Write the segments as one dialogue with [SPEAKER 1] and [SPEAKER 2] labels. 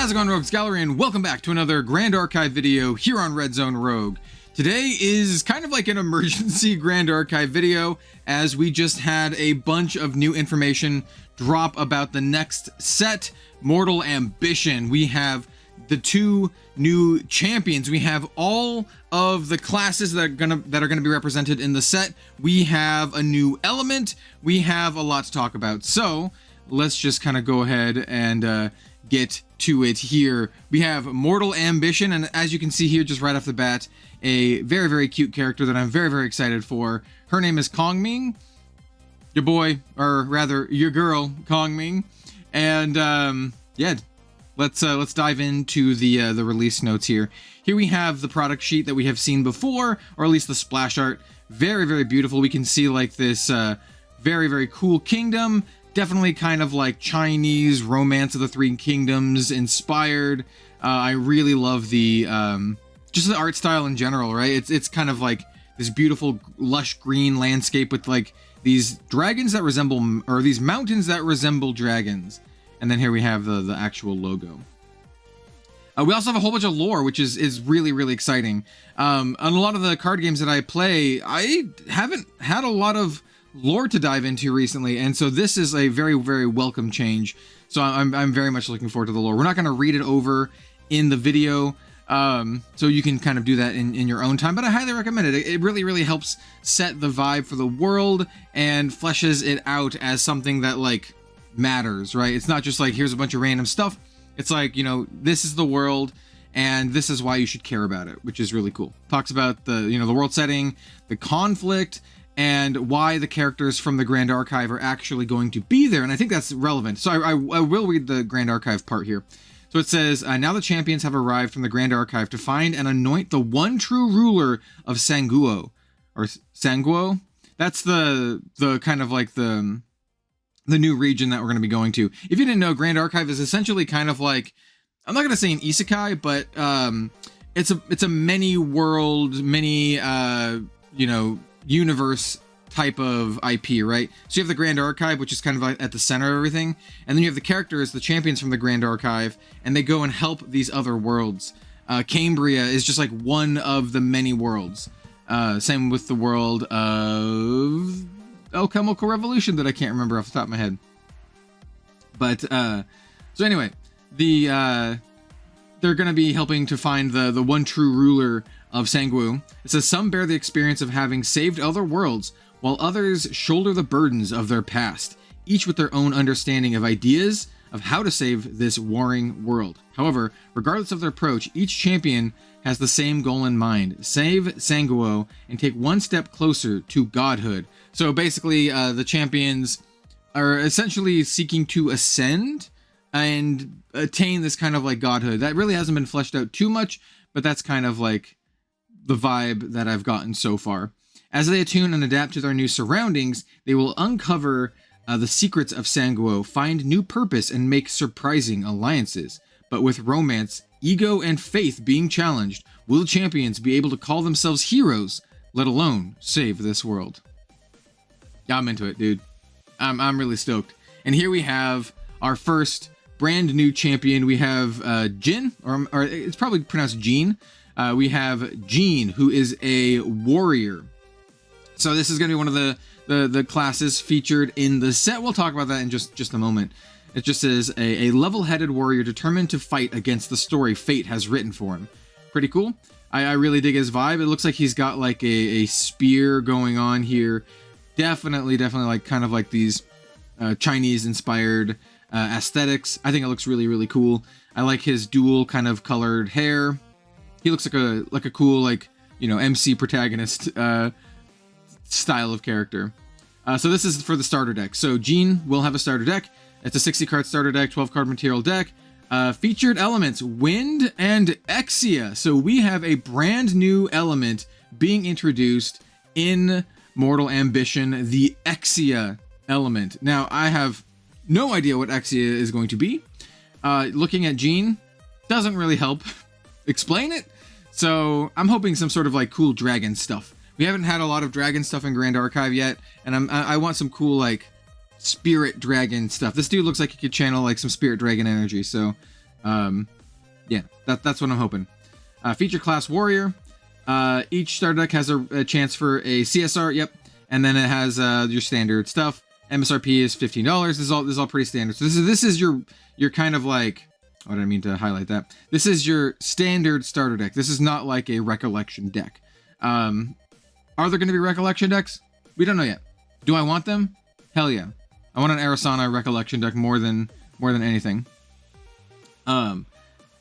[SPEAKER 1] How's it going, Rogues Gallery, and welcome back to another Grand Archive video here on Red Zone Rogue. Today is kind of like an emergency Grand Archive video, as we just had a bunch of new information drop about the next set, Mortal Ambition. We have the two new champions. We have all of the classes that are gonna be represented in the set. We have a new element. We have a lot to talk about. So let's just kind of go ahead and get to it here. We have Mortal Ambition, and as you can see here, just right off the bat, a very, very cute character that I'm very, very excited for. Her name is Kongming. Your boy, or rather, your girl, Kongming. And yeah, let's dive into the release notes here. Here we have the product sheet that we have seen before, or at least the splash art. Very, very beautiful. We can see like this very, very cool kingdom. Definitely kind of like Chinese Romance of the Three Kingdoms inspired. I really love the just the art style in general, right? It's kind of like this beautiful lush green landscape with like these dragons that resemble, or these mountains that resemble dragons. And then here we have the actual logo. We also have a whole bunch of lore, which is really, really exciting. On a lot of the card games that I play, I haven't had a lot of lore to dive into recently, and so this is a very, very welcome change. So I'm very much looking forward to the lore. We're not going to read it over in the video, so you can kind of do that in your own time, but I highly recommend it. It really, really helps set the vibe for the world and fleshes it out as something that like matters, right? It's not just like here's a bunch of random stuff. It's like, you know, this is the world and this is why you should care about it, which is really cool. Talks about the, you know, the world setting, the conflict, and why the characters from the Grand Archive are actually going to be there. And I think that's relevant. So I will read the Grand Archive part here. So it says, now the champions have arrived from the Grand Archive to find and anoint the one true ruler of Sanguo. Or Sanguo? That's the kind of like the new region that we're going to be going to. If you didn't know, Grand Archive is essentially kind of like, I'm not going to say an isekai, but it's a many world, many, you know, universe type of IP, right? So you have the Grand Archive, which is kind of like at the center of everything, and then you have the characters, the champions from the Grand Archive, and they go and help these other worlds. Cambria is just like one of the many worlds. Same with the world of Alchemical Revolution that I can't remember off the top of my head. But so anyway, they're going to be helping to find the one true ruler of Sanguo. It says some bear the experience of having saved other worlds, while others shoulder the burdens of their past, each with their own understanding of ideas of how to save this warring world. However, regardless of their approach, each champion has the same goal in mind: save Sanguo and take one step closer to godhood. So basically, the champions are essentially seeking to ascend and attain this kind of like godhood. That really hasn't been fleshed out too much, but that's kind of like the vibe that I've gotten so far. As they attune and adapt to their new surroundings, they will uncover the secrets of Sanguo, find new purpose, and make surprising alliances. But with romance, ego, and faith being challenged, will champions be able to call themselves heroes, let alone save this world? Yeah, I'm into it, dude. I'm really stoked. And here we have our first brand new champion. We have Jin, or it's probably pronounced Jean. We have Jean, who is a warrior. So this is going to be one of the classes featured in the set. We'll talk about that in just a moment. It just says a level-headed warrior determined to fight against the story fate has written for him. Pretty cool. I really dig his vibe. It looks like he's got like a spear going on here. Definitely like kind of like these Chinese-inspired aesthetics. I think it looks really, really cool. I like his dual kind of colored hair. He looks like a cool, like, you know, MC protagonist style of character. So this is for the starter deck. So Jean will have a starter deck. It's a 60 card starter deck, 12 card material deck. Featured elements, Wind and Exia. So we have a brand new element being introduced in Mortal Ambition, the Exia element. Now, I have no idea what Exia is going to be. Looking at Jean doesn't really help explain it. So I'm hoping some sort of like cool dragon stuff. We haven't had a lot of dragon stuff in Grand Archive yet, and I want some cool like spirit dragon stuff. This dude looks like he could channel like some spirit dragon energy. So Yeah, that's what I'm hoping. Feature class warrior. Each starter deck has a chance for a CSR. Yep, and then it has your standard stuff. MSRP is $15. This is all pretty standard. So this is your kind of like. Oh, I didn't mean to highlight that. This is your standard starter deck. This is not like a recollection deck. Are there going to be recollection decks? We don't know yet. Do I want them? Hell yeah. I want an Arasana recollection deck more than anything. And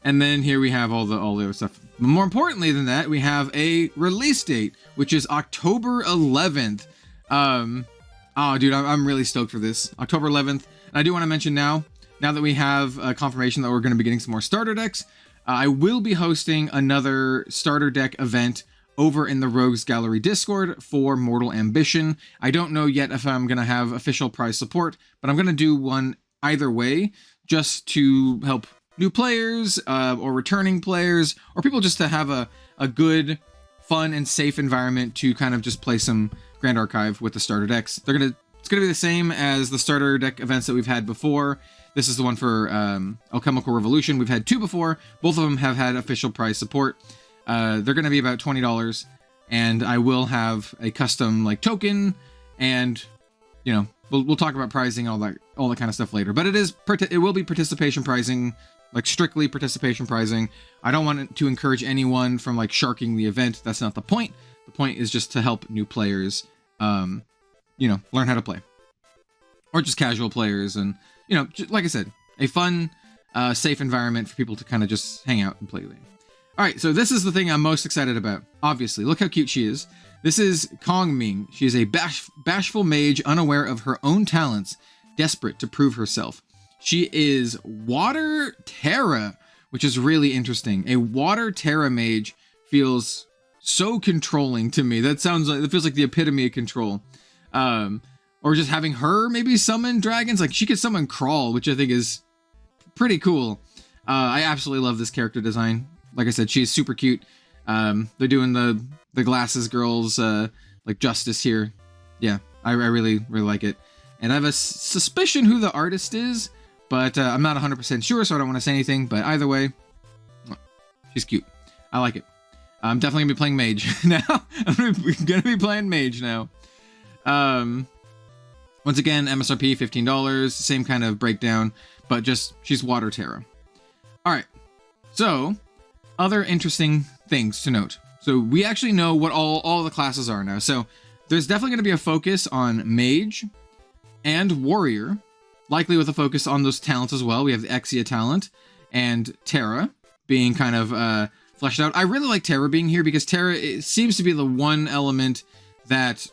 [SPEAKER 1] then here we have all the other stuff. But more importantly than that, we have a release date, which is October 11th. Oh, dude, I'm really stoked for this. October 11th. And I do want to mention now that we have confirmation that we're going to be getting some more starter decks, I will be hosting another starter deck event over in the Rogues Gallery Discord for Mortal Ambition. I don't know yet if I'm going to have official prize support, but I'm going to do one either way, just to help new players or returning players, or people just to have a good, fun, and safe environment to kind of just play some Grand Archive with the starter decks. It's going to be the same as the starter deck events that we've had before. This is the one for Alchemical Revolution. We've had two before. Both of them have had official prize support. They're going to be about $20, and I will have a custom like token, and you know we'll talk about pricing, all that kind of stuff later. But it will be participation pricing, like strictly participation pricing. I don't want to encourage anyone from like sharking the event. That's not the point. The point is just to help new players, learn how to play, or just casual players, and like I said, a fun, safe environment for people to kind of just hang out and play with. All right, so this is the thing I'm most excited about. Obviously, look how cute she is. This is Kongming. She is a bashful mage, unaware of her own talents, desperate to prove herself. She is Water Terra, which is really interesting. A Water Terra mage feels so controlling to me. It feels like the epitome of control. Or just having her maybe summon dragons. Like she could summon Crawl, which I think is pretty cool. I absolutely love this character design. Like I said, she's super cute. They're doing the glasses girls like justice here. Yeah, I really like it. And I have a suspicion who the artist is, but I'm not 100% sure, so I don't want to say anything. But either way, she's cute. I like it. I'm definitely gonna be playing mage now. I'm gonna be playing mage now. Once again, MSRP $15, same kind of breakdown, but just she's Water Terra. All right, so other interesting things to note. So we actually know what all the classes are now. So there's definitely going to be a focus on mage and warrior, likely with a focus on those talents as well. We have the Exia talent and Terra being kind of fleshed out. I really like Terra being here because Terra seems to be the one element that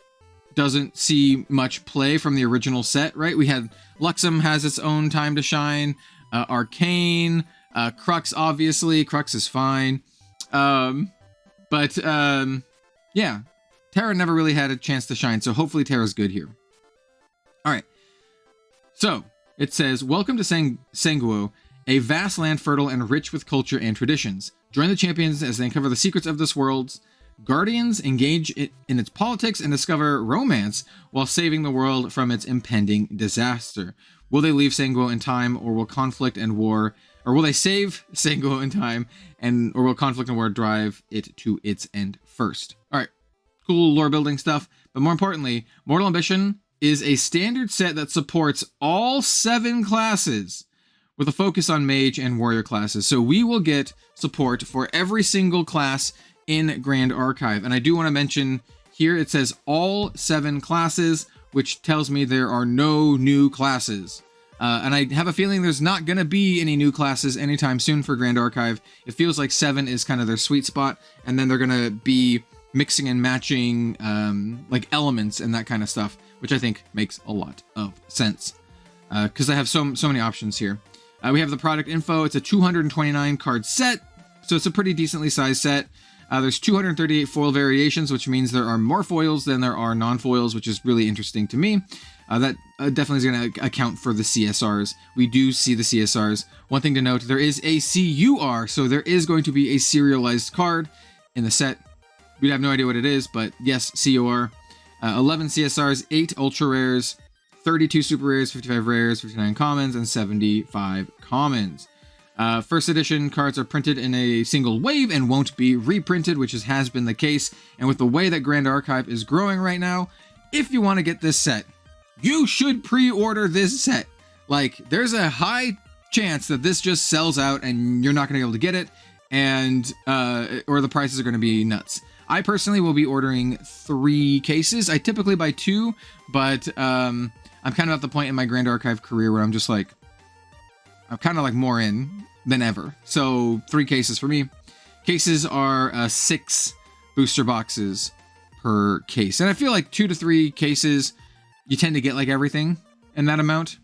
[SPEAKER 1] doesn't see much play from the original set, right? We had Luxem has its own time to shine, Arcane, Crux, obviously. Crux is fine. But yeah, Terra never really had a chance to shine, so hopefully Terra's good here. All right. So, it says, welcome to Sanguo, a vast land fertile and rich with culture and traditions. Join the champions as they uncover the secrets of this world. Guardians engage in its politics and discover romance while saving the world from its impending disaster. Will they leave Sanguo in time, or will conflict and war... Or will they save Sanguo in time, or will conflict and war drive it to its end first? All right, cool lore building stuff. But more importantly, Mortal Ambition is a standard set that supports all 7 classes with a focus on mage and warrior classes. So we will get support for every single class in Grand Archive. And I do want to mention here, it says all 7 classes, which tells me there are no new classes. And I have a feeling there's not going to be any new classes anytime soon for Grand Archive. It feels like 7 is kind of their sweet spot, and then they're going to be mixing and matching like elements and that kind of stuff, which I think makes a lot of sense because I have so many options here. We have the product info. It's a 229 card set, so it's a pretty decently sized set. There's 238 foil variations, which means there are more foils than there are non-foils, which is really interesting to me. That definitely is going to account for the CSRs. We do see the CSRs. One thing to note, there is a CUR, so there is going to be a serialized card in the set. We have no idea what it is, but yes, CUR. 11 CSRs, 8 ultra rares, 32 super rares, 55 rares, 59 commons, and 75 commons. First edition cards are printed in a single wave and won't be reprinted, which has been the case. And with the way that Grand Archive is growing right now, if you want to get this set, you should pre-order this set. Like, there's a high chance that this just sells out and you're not going to be able to get it, and or the prices are going to be nuts. I personally will be ordering 3 cases. I typically buy 2, but I'm kind of at the point in my Grand Archive career where I'm just like, I'm kind of like more in than ever. So 3 cases for me. Cases are 6 booster boxes per case. And I feel like 2 to 3 cases, you tend to get like everything in that amount.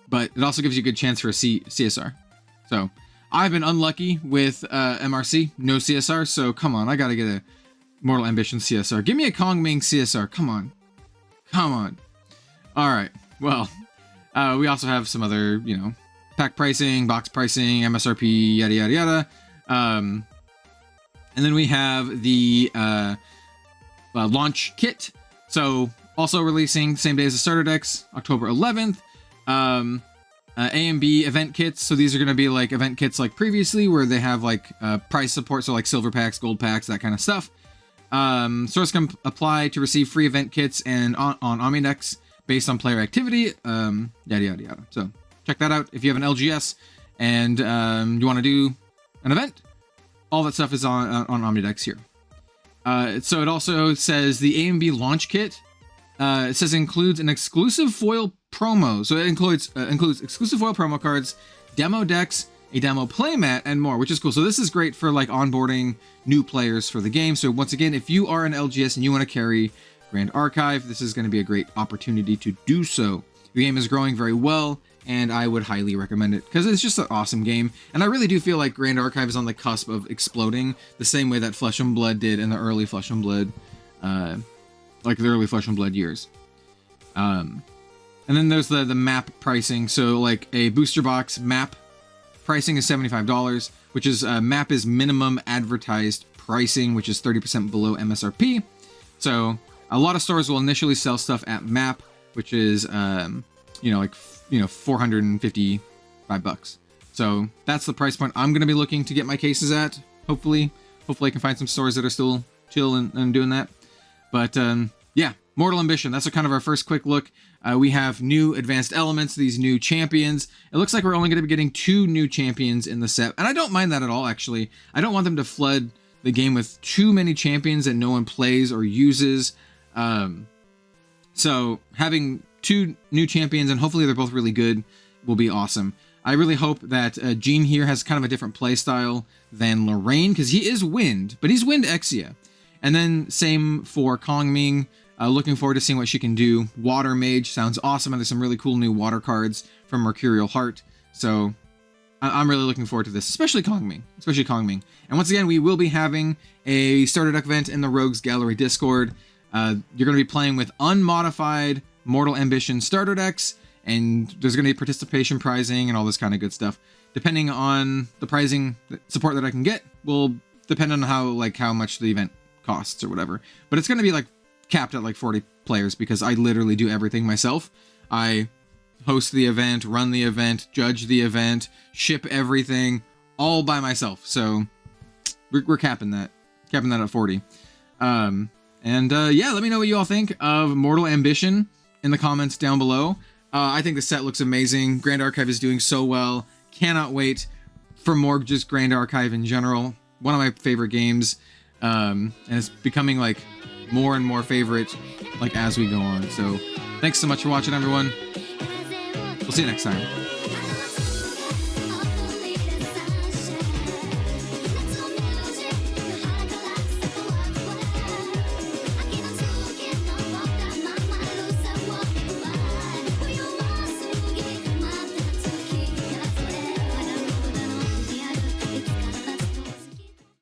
[SPEAKER 1] But it also gives you a good chance for a CSR. So I've been unlucky with MRC, no CSR. So come on, I got to get a Mortal Ambition CSR. Give me a Kongming CSR. Come on. Come on. All right. Well, we also have some other, you know, pack pricing, box pricing, MSRP, yada, yada, yada. And then we have the launch kit. So also releasing same day as the starter decks, October 11th. A and B event kits. So these are going to be like event kits like previously where they have like price support. So like silver packs, gold packs, that kind of stuff. Source can apply to receive free event kits and on Omnidex based on player activity. Yada, yada, yada. So check that out. If you have an LGS and you want to do an event, all that stuff is on Omnidex here. So it also says the A and B launch kit. It says includes an exclusive foil promo. So it includes exclusive foil promo cards, demo decks, a demo playmat, and more, which is cool. So this is great for like onboarding new players for the game. So once again, if you are an LGS and you want to carry Grand Archive, this is going to be a great opportunity to do so. The game is growing very well, and I would highly recommend it because it's just an awesome game. And I really do feel like Grand Archive is on the cusp of exploding the same way that Flesh and Blood did in the early Flesh and Blood, like the early Flesh and Blood years. And then there's the map pricing. So like a booster box map pricing is $75, which is map is minimum advertised pricing, which is 30% below MSRP. So a lot of stores will initially sell stuff at map, which is like $455. So that's the price point I'm going to be looking to get my cases at. Hopefully I can find some stores that are still chill and doing that. But yeah, Mortal Ambition. That's kind of our first quick look. We have new advanced elements, these new champions. It looks like we're only going to be getting 2 new champions in the set. And I don't mind that at all, actually. I don't want them to flood the game with too many champions that no one plays or uses. So having 2 new champions, and hopefully they're both really good, will be awesome. I really hope that Jean here has kind of a different play style than Lorraine, because he is Wind, but he's Wind Exia. And then same for Kongming. Looking forward to seeing what she can do. Water Mage sounds awesome, and there's some really cool new water cards from Mercurial Heart. So I'm really looking forward to this, especially Kongming. And once again, we will be having a starter deck event in the Rogues Gallery Discord. You're going to be playing with unmodified Mortal Ambition starter decks, and there's going to be participation pricing and all this kind of good stuff. Depending on the pricing support that I can get, will depend on how much the event costs or whatever. But it's going to be like capped at like 40 players because I literally do everything myself. I host the event, run the event, judge the event, ship everything all by myself. So we're capping that at 40. Yeah, let me know what you all think of Mortal Ambition in the comments down below. I think the set looks amazing. Grand Archive is doing so well. Cannot wait for more just Grand Archive in general. One of my favorite games. And it's becoming like more and more favorite like as we go on. So thanks so much for watching, everyone. We'll see you next time.